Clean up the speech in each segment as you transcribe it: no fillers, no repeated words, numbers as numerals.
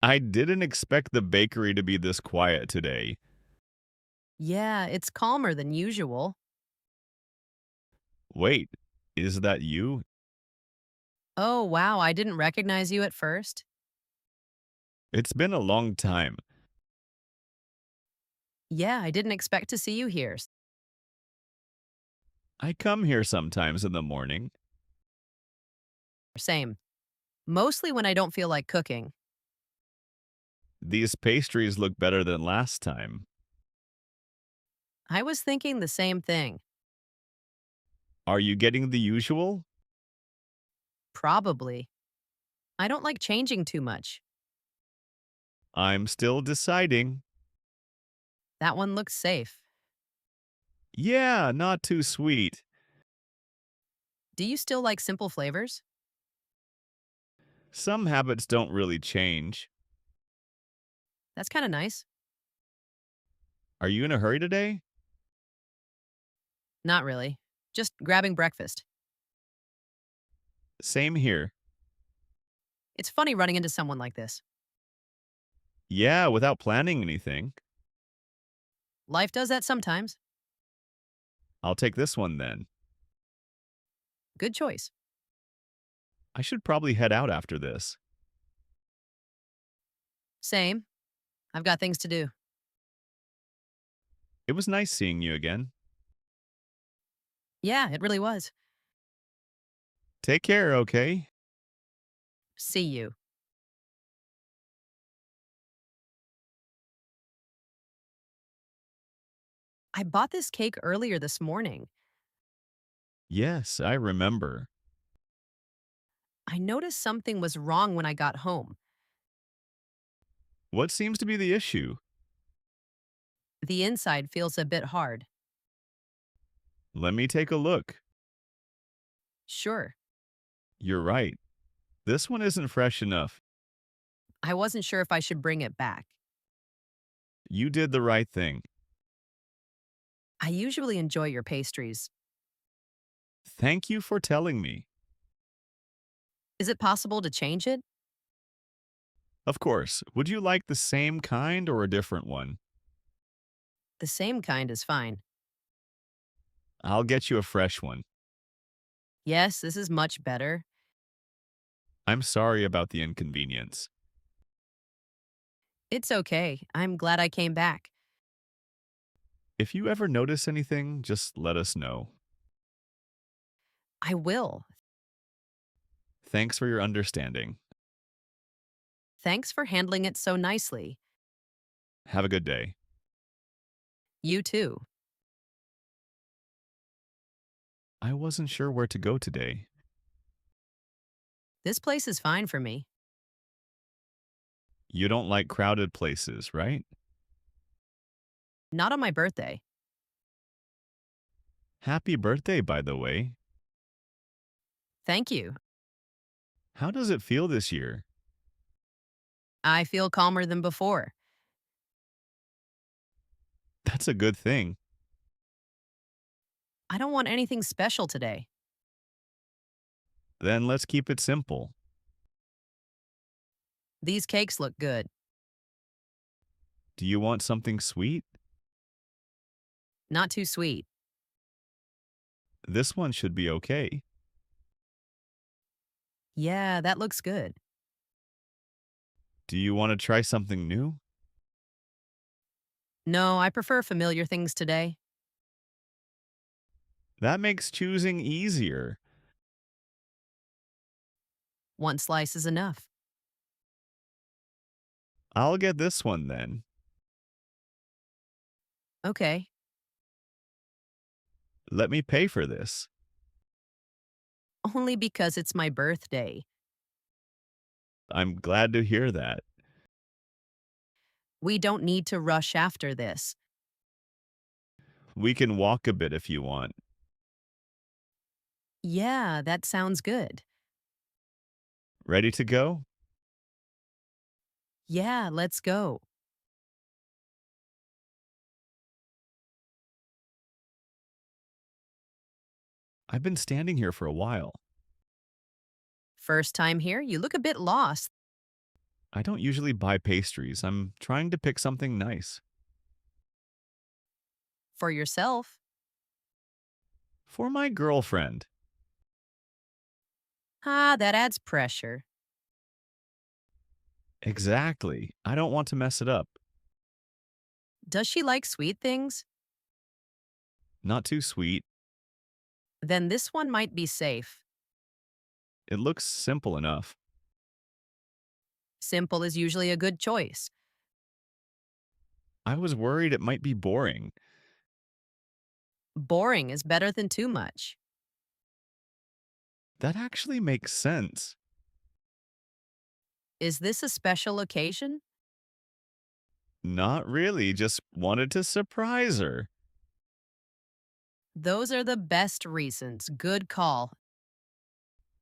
I didn't expect the bakery to be this quiet today. Yeah, it's calmer than usual. Wait, is that you? Oh, wow, I didn't recognize you at first. It's been a long time. Yeah, I didn't expect to see you here. I come here sometimes in the morning. Same. Mostly when I don't feel like cooking. These pastries look better than last time. I was thinking the same thing. Are you getting the usual? Probably. I don't like changing too much. I'm still deciding. That one looks safe. Yeah, not too sweet. Do you still like simple flavors? Some habits don't really change. That's kind of nice. Are you in a hurry today? Not really. Just grabbing breakfast. Same here. It's funny running into someone like this. Yeah, without planning anything. Life does that sometimes. I'll take this one then. Good choice. I should probably head out after this. Same. I've got things to do. It was nice seeing you again. Yeah, it really was. Take care, okay? See you. I bought this cake earlier this morning. Yes, I remember. I noticed something was wrong when I got home. What seems to be the issue? The inside feels a bit hard. Let me take a look. Sure. You're right. This one isn't fresh enough. I wasn't sure if I should bring it back. You did the right thing. I usually enjoy your pastries. Thank you for telling me. Is it possible to change it? Of course, would you like the same kind or a different one? The same kind is fine. I'll get you a fresh one. Yes, this is much better. I'm sorry about the inconvenience. It's okay. I'm glad I came back. If you ever notice anything, just let us know. I will. Thanks for your understanding. Thanks for handling it so nicely. Have a good day. You too. I wasn't sure where to go today. This place is fine for me. You don't like crowded places, right? Not on my birthday. Happy birthday, by the way. Thank you. How does it feel this year? I feel calmer than before. That's a good thing. I don't want anything special today. Then let's keep it simple. These cakes look good. Do you want something sweet? Not too sweet. This one should be okay. Yeah, that looks good. Do you want to try something new? No, I prefer familiar things today. That makes choosing easier. One slice is enough. I'll get this one then. Okay. Let me pay for this. Only because it's my birthday. I'm glad to hear that. We don't need to rush after this. We can walk a bit if you want. Yeah, that sounds good. Ready to go? Yeah, let's go. I've been standing here for a while. First time here, you look a bit lost. I don't usually buy pastries. I'm trying to pick something nice. For yourself. For my girlfriend. Ah, that adds pressure. Exactly. I don't want to mess it up. Does she like sweet things? Not too sweet. Then this one might be safe. It looks simple enough. Simple is usually a good choice. I was worried it might be boring. Boring is better than too much. That actually makes sense. Is this a special occasion? Not really, just wanted to surprise her. Those are the best reasons. Good call.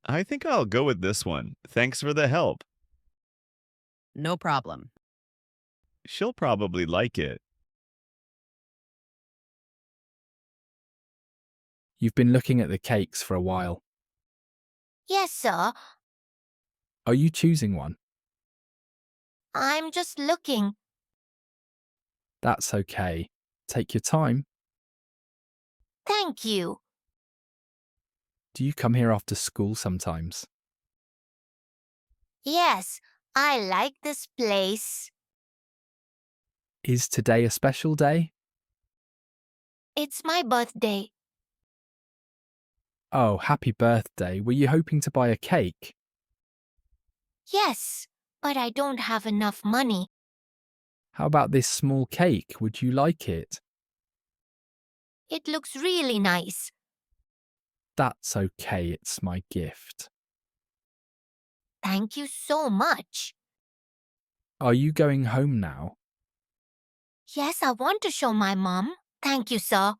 I think I'll go with this one. Thanks for the help. No problem. She'll probably like it. You've been looking at the cakes for a while. Yes, sir. Are you choosing one? I'm just looking. That's okay. Take your time. Thank you. Do you come here after school sometimes? Yes, I like this place. Is today a special day? It's my birthday. Oh, happy birthday. Were you hoping to buy a cake? Yes, but I don't have enough money. How about this small cake? Would you like it? It looks really nice. That's okay. It's my gift. Thank you so much. Are you going home now? Yes, I want to show my mom. Thank you, sir.